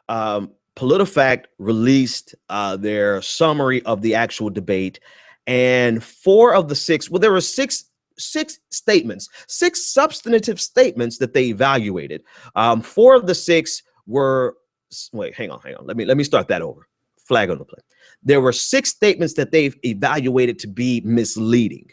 PolitiFact released their summary of the actual debate, and four of the six, well, there were six statements, six substantive statements that they evaluated. Four of the six were, wait, hang on. Let me start that over. Flag on the play. There were six statements that they've evaluated to be misleading.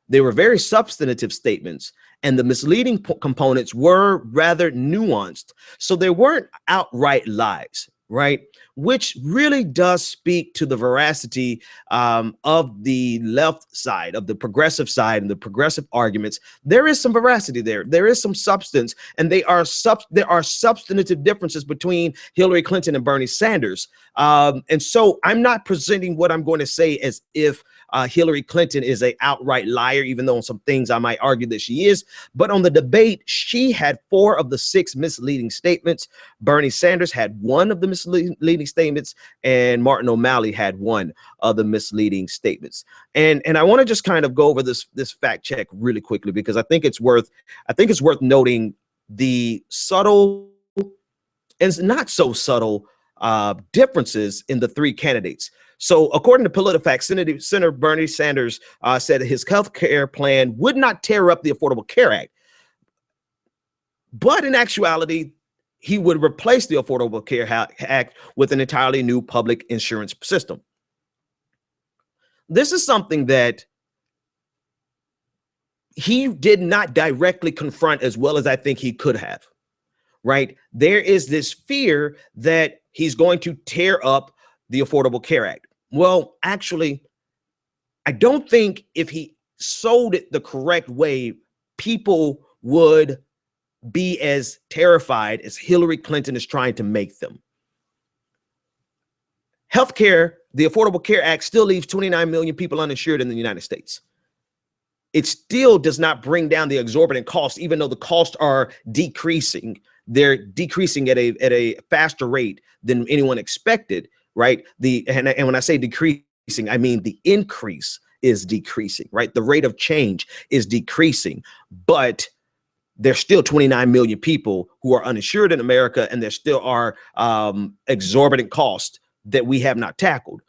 They were very substantive statements, and the misleading components were rather nuanced. So they weren't outright lies, right? Which really does speak to the veracity of the left side, of the progressive side, and the progressive arguments. There is some veracity there. There is some substance, and there are substantive differences between Hillary Clinton and Bernie Sanders. And so I'm not presenting what I'm going to say as if Hillary Clinton is an outright liar, even though on some things I might argue that she is. But on the debate, she had four of the six misleading statements. Bernie Sanders had one of the misleading statements, and Martin O'Malley had one of the misleading statements. And I want to just kind of go over this fact check really quickly, because I think it's worth noting the subtle and not so subtle differences in the three candidates. So according to PolitiFact, Senator Bernie Sanders said his health care plan would not tear up the Affordable Care Act. But in actuality, he would replace the Affordable Care Act with an entirely new public insurance system. This is something that he did not directly confront as well as I think he could have, right? There is this fear that he's going to tear up the Affordable Care Act. Well, actually, I don't think if he sold it the correct way, people would be as terrified as Hillary Clinton is trying to make them. Healthcare, the Affordable Care Act still leaves 29 million people uninsured in the United States. It still does not bring down the exorbitant costs, even though the costs are decreasing. They're decreasing at a faster rate than anyone expected, right? And when I say decreasing, I mean the increase is decreasing, right? The rate of change is decreasing, but there's still 29 million people who are uninsured in America, and there still are exorbitant costs that we have not tackled.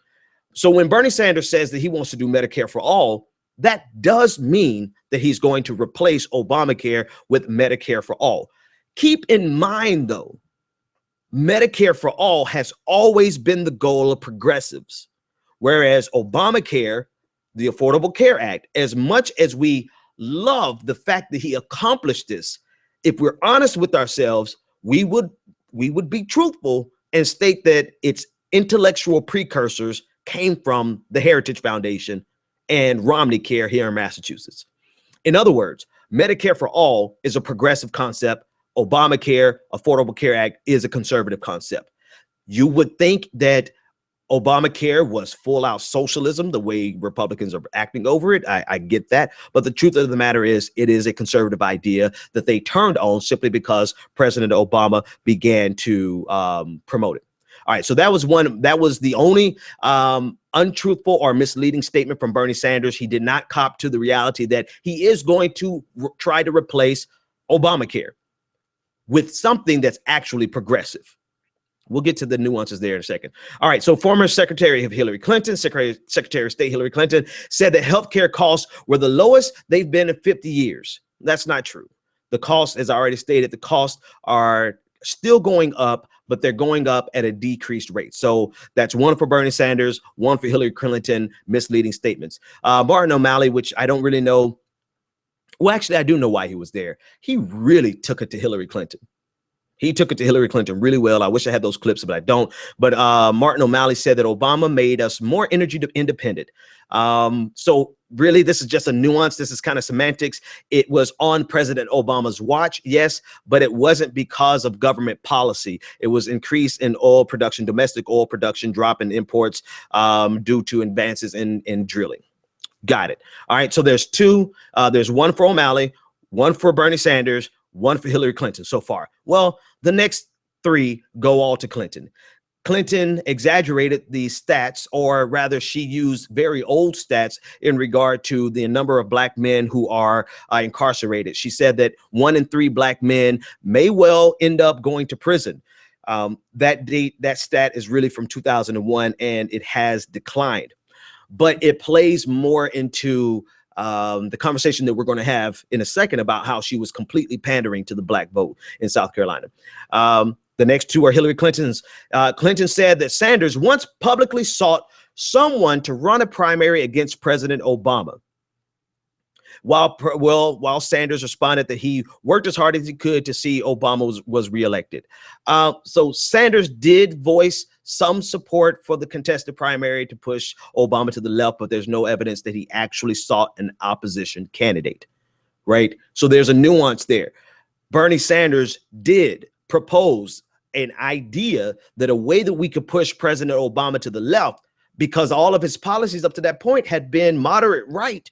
So when Bernie Sanders says that he wants to do Medicare for all, that does mean that he's going to replace Obamacare with Medicare for all. Keep in mind, though, Medicare for all has always been the goal of progressives, whereas Obamacare, the Affordable Care Act, as much as we love the fact that he accomplished this, if we're honest with ourselves, we would be truthful and state that its intellectual precursors came from the Heritage Foundation and Romney Care here in Massachusetts. In other words, Medicare for all is a progressive concept. Obamacare, Affordable Care Act, is a conservative concept. You would think that Obamacare was full out socialism, the way Republicans are acting over it. I get that. But the truth of the matter is, it is a conservative idea that they turned on simply because President Obama began to promote it. All right, so that was the only untruthful or misleading statement from Bernie Sanders. He did not cop to the reality that he is going to try to replace Obamacare with something that's actually progressive. We'll get to the nuances there in a second. All right, so former Secretary of Hillary Clinton, Secretary of State Hillary Clinton, said that healthcare costs were the lowest they've been in 50 years. That's not true. The costs, as I already stated, the costs are still going up, but they're going up at a decreased rate. So that's one for Bernie Sanders, one for Hillary Clinton, misleading statements. Martin O'Malley, which I don't really know. Well, actually, I do know why he was there. He really took it to Hillary Clinton. He took it to Hillary Clinton really well. I wish I had those clips, but I don't. But Martin O'Malley said that Obama made us more energy independent. So really, this is just a nuance. This is kind of semantics. It was on President Obama's watch, yes, but it wasn't because of government policy. It was increase in oil production, domestic oil production, drop in imports due to advances in drilling. Got it. All right. So there's two. There's one for O'Malley, one for Bernie Sanders, one for Hillary Clinton so far. Well, the next three go all to Clinton. Clinton exaggerated the stats, or rather she used very old stats in regard to the number of black men who are incarcerated. She said that 1 in 3 black men may well end up going to prison. That stat is really from 2001, and it has declined. But it plays more into the conversation that we're going to have in a second about how she was completely pandering to the black vote in South Carolina. The next two are Hillary Clinton's. Clinton said that Sanders once publicly sought someone to run a primary against President Obama, while Sanders responded that he worked as hard as he could to see Obama was reelected. So Sanders did voice some support for the contested primary to push Obama to the left, but there's no evidence that he actually sought an opposition candidate, right? So there's a nuance there. Bernie Sanders did propose an idea that a way that we could push President Obama to the left, because all of his policies up to that point had been moderate right.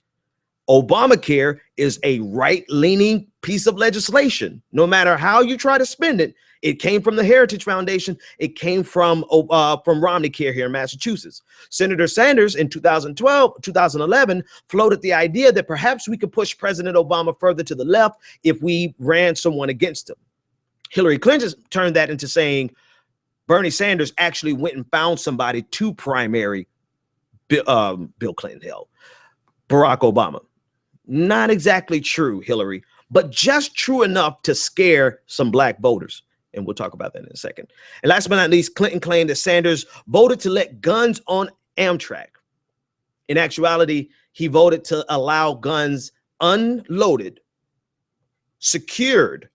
Obamacare is a right-leaning piece of legislation. No matter how you try to spend it, it came from the Heritage Foundation. It came from Romney Care here in Massachusetts. Senator Sanders in 2011 floated the idea that perhaps we could push President Obama further to the left if we ran someone against him. Hillary Clinton turned that into saying Bernie Sanders actually went and found somebody to primary Bill Clinton, Barack Obama. Not exactly true, Hillary, but just true enough to scare some black voters. And we'll talk about that in a second. And last but not least, Clinton claimed that Sanders voted to let guns on Amtrak. In actuality, he voted to allow guns unloaded, secured,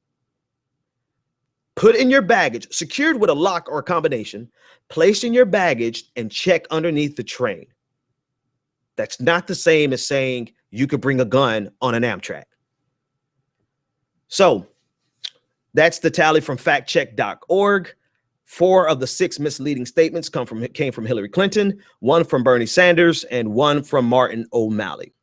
put in your baggage, secured with a lock or a combination, placed in your baggage, and check underneath the train. That's not the same as saying you could bring a gun on an Amtrak. So that's the tally from factcheck.org. 4 of the 6 misleading statements came from Hillary Clinton, 1 from Bernie Sanders, and 1 from Martin O'Malley.